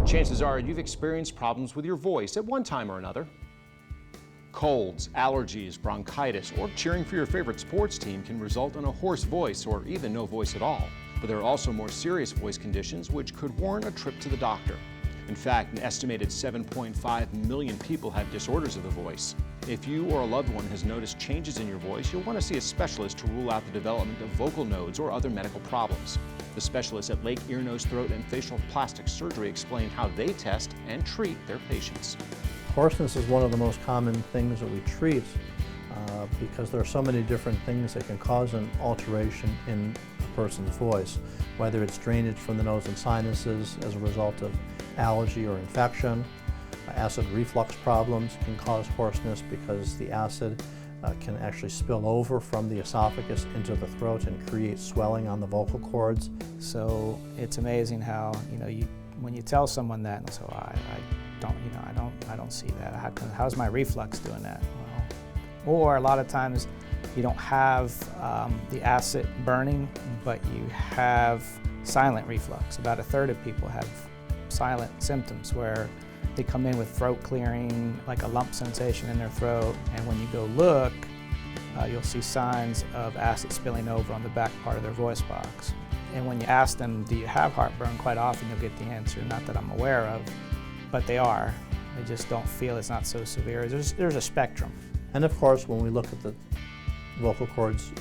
Chances are you've experienced problems with your voice at one time or another. Colds, allergies, bronchitis, or cheering for your favorite sports team can result in a hoarse voice or even no voice at all. But there are also more serious voice conditions which could warrant a trip to the doctor. In fact, an estimated 7.5 million people have disorders of the voice. If you or a loved one has noticed changes in your voice, you'll want to see a specialist to rule out the development of vocal nodes or other medical problems. The specialists at Lake Ear, Nose, Throat and Facial Plastic Surgery explain how they test and treat their patients. Hoarseness is one of the most common things that we treat because there are so many different things that can cause an alteration in a person's voice, whether it's drainage from the nose and sinuses as a result of allergy or infection. Acid reflux problems can cause hoarseness because the acid can actually spill over from the esophagus into the throat and create swelling on the vocal cords. So it's amazing how, when you tell someone that, and so I don't see that. How's my reflux doing that? Well, or a lot of times you don't have the acid burning, but you have silent reflux. About a third of people have silent symptoms where they come in with throat clearing, like a lump sensation in their throat, and when you go look, you'll see signs of acid spilling over on the back part of their voice box. And when you ask them, do you have heartburn, quite often you'll get the answer, not that I'm aware of, but they are. They just don't feel it's not so severe. There's a spectrum. And of course, when we look at the vocal cords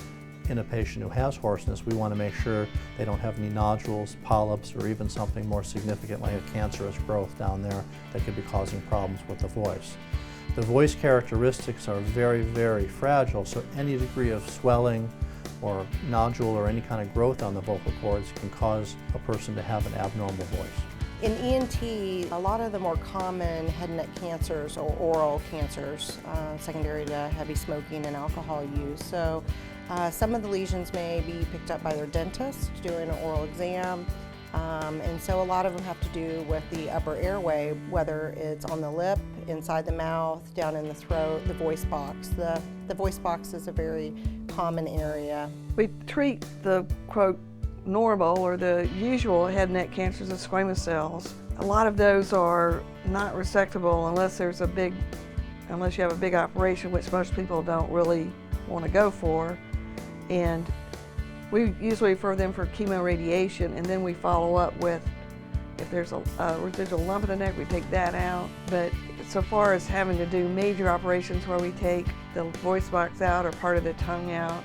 in a patient who has hoarseness, we want to make sure they don't have any nodules, polyps, or even something more significant like a cancerous growth down there that could be causing problems with the voice. The voice characteristics are very, very fragile, so any degree of swelling or nodule or any kind of growth on the vocal cords can cause a person to have an abnormal voice. In ENT, a lot of the more common head and neck cancers or oral cancers, secondary to heavy smoking and alcohol use. So some of the lesions may be picked up by their dentist doing an oral exam. And so a lot of them have to do with the upper airway, whether it's on the lip, inside the mouth, down in the throat, the voice box. The voice box is a very common area. We treat the, quote, normal or the usual head and neck cancers of squamous cells. A lot of those are not resectable unless you have a big operation, which most people don't really want to go for. And we usually refer them for chemoradiation, and then we follow up with, if there's a residual lump in the neck, we take that out. But so far as having to do major operations where we take the voice box out or part of the tongue out,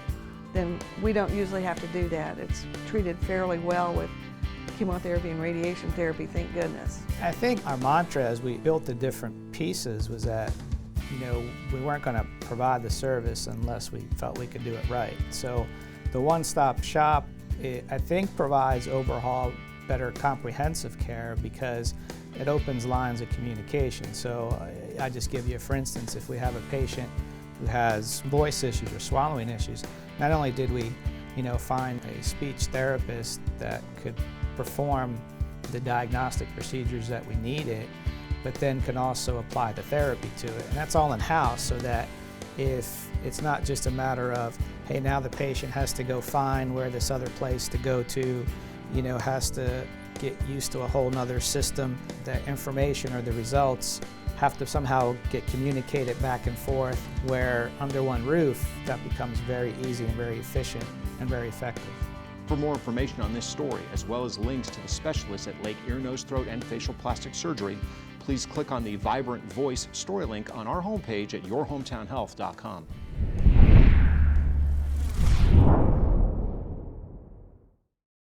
then we don't usually have to do that. It's treated fairly well with chemotherapy and radiation therapy, thank goodness. I think our mantra as we built the different pieces was that, we weren't going to provide the service unless we felt we could do it right. So the one-stop shop, I think, provides overall better comprehensive care because it opens lines of communication. So I just give you, for instance, if we have a patient who has voice issues or swallowing issues, not only did we, find a speech therapist that could perform the diagnostic procedures that we needed, but then can also apply the therapy to it. And that's all in-house so that if it's not just a matter of, hey, now the patient has to go find where this other place to go to, has to get used to a whole nother system, the information or the results have to somehow get communicated back and forth, where under one roof, that becomes very easy and very efficient and very effective. For more information on this story, as well as links to the specialists at Lake Ear, Nose, Throat and Facial Plastic Surgery, please click on the Vibrant Voice story link on our homepage at yourhometownhealth.com.